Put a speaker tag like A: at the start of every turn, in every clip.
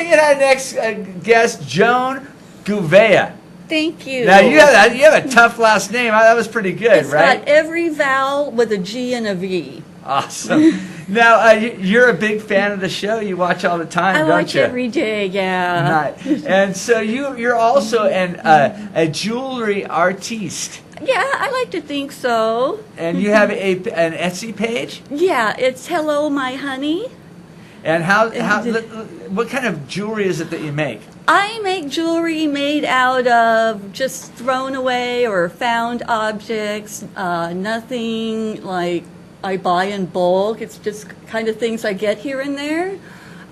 A: bring in our next guest, Joan Gouveia.
B: Thank you.
A: Now, you have a tough last name. That was pretty good,
B: it's
A: right?
B: It's got every vowel with a G and a V.
A: Awesome. Now, you're a big fan of the show. You watch all the time, don't you?
B: I watch every day, yeah.
A: Nice. And so you're also a jewelry artiste.
B: Yeah, I like to think so.
A: And you have an Etsy page?
B: Yeah, it's Hello My Honey.
A: And what kind of jewelry is it that you make?
B: I make jewelry made out of just thrown away or found objects. Nothing like I buy in bulk. It's just kind of things I get here and there.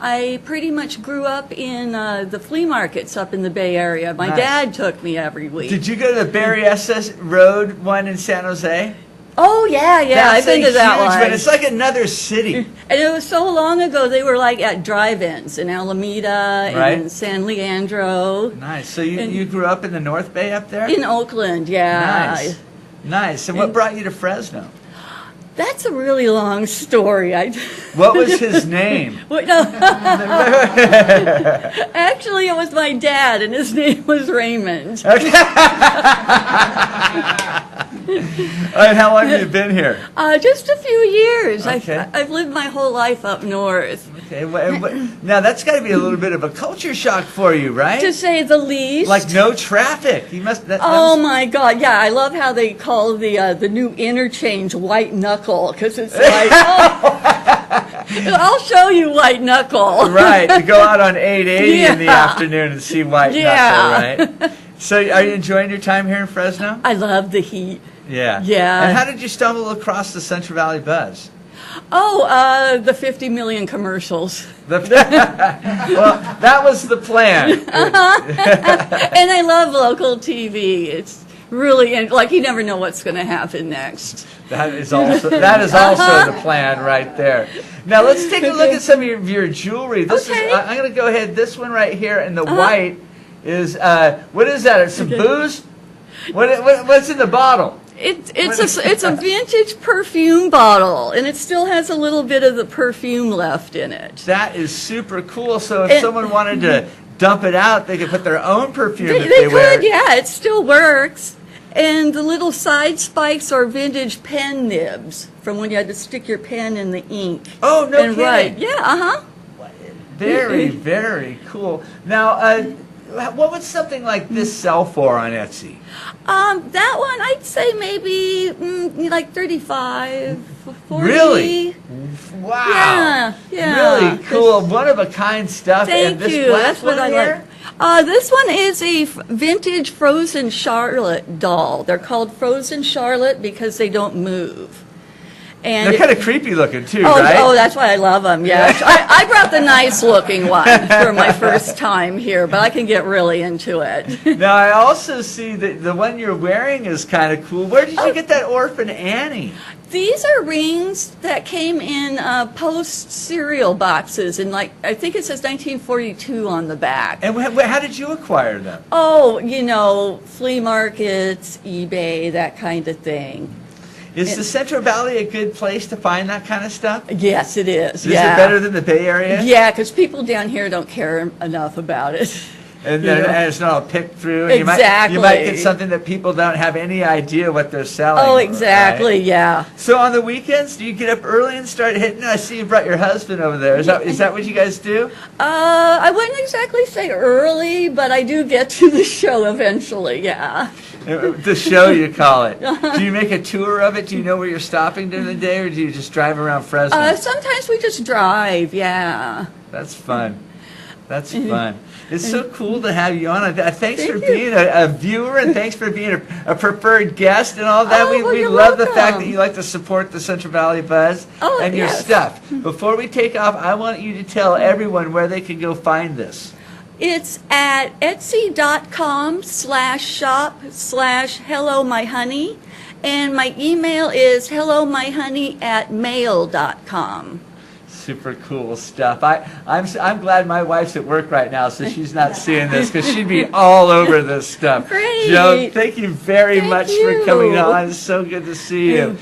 B: I pretty much grew up in the flea markets up in the Bay Area. My dad took me every week.
A: Did you go to the Berryessa Road one in San Jose?
B: Oh, yeah, I've been to that one.
A: It's like another city.
B: And it was so long ago, they were like at drive-ins in Alameda and San Leandro.
A: Nice. So you grew up in the North Bay up there?
B: In Oakland, yeah.
A: Nice. And what brought you to Fresno?
B: That's a really long story.
A: What was his name?
B: Actually, it was my dad, and his name was Raymond.
A: Okay. And how long have you been here?
B: Just a few years.
A: Okay.
B: I've lived my whole life up north.
A: Okay. Now, that's got to be a little bit of a culture shock for you, right?
B: To say the least.
A: Like no traffic. You must.
B: My God! Yeah, I love how they call the new interchange white knuckle because it's like, I'll show you white knuckle.
A: Right. To go out on 880 in the afternoon and see white knuckle, right? So, are you enjoying your time here in Fresno?
B: I love the heat.
A: Yeah.
B: Yeah.
A: And how did you stumble across the Central Valley Buzz?
B: The 50 million commercials.
A: Well, that was the plan.
B: And I love local TV. It's really, like, you never know what's going to happen next.
A: That is also the plan right there. Now, let's take a look at some of your jewelry. I'm going to go ahead. This one right here in the white is, what is that? It's some booze? What's in the bottle?
B: It's a vintage perfume bottle, and it still has a little bit of the perfume left in it.
A: That is super cool. So if someone wanted to dump it out, they could put their own perfume if
B: they
A: wear
B: could, yeah, it still works. And the little side spikes are vintage pen nibs from when you had to stick your pen in the ink.
A: Oh, no kidding.
B: Right. Yeah,
A: Very, very cool. Now, what would something like this sell for on Etsy?
B: That one, I'd say maybe like 35, 40.
A: Really? Wow.
B: Yeah.
A: Really cool. One-of-a-kind stuff.
B: Thank you. That's what I like. This one is a vintage Frozen Charlotte doll. They're called Frozen Charlotte because they don't move. And
A: they're kind of creepy looking too, right?
B: Oh, that's why I love them. Yeah, I brought the nice looking one for my first time here, but I can get really into it.
A: Now I also see that the one you're wearing is kind of cool. Where did you get that Orphan Annie?
B: These are rings that came in post cereal boxes, and I think it says 1942 on the back.
A: And how did you acquire them?
B: Oh, flea markets, eBay, that kind of thing.
A: Is the Central Valley a good place to find that kind of stuff?
B: Yes, it is.
A: Is it better than the Bay Area?
B: Yeah, because people down here don't care enough about it.
A: And it's not all picked through. And
B: Exactly.
A: You might get something that people don't have any idea what they're selling.
B: Oh, exactly,
A: right?
B: Yeah.
A: So on the weekends, do you get up early and start hitting? I see you brought your husband over there. Is that what you guys do?
B: I wouldn't exactly say early, but I do get to the show eventually, yeah.
A: The show, you call it. Do you make a tour of it? Do you know where you're stopping during the day, or do you just drive around Fresno?
B: Sometimes we just drive, yeah.
A: That's fun. That's fun. It's so cool to have you on. Thanks for being a viewer, and thanks for being a preferred guest and all that. We love the fact that you like to support the Central Valley Buzz and your stuff. Before we take off, I want you to tell everyone where they can go find this.
B: It's at etsy.com/shop/hellomyhoney, and my email is hellomyhoney@mail.com.
A: Super cool stuff. I'm glad my wife's at work right now, so she's not seeing this, because she'd be all over this stuff.
B: Great.
A: Joan, thank you very much for coming on. It's so good to see you.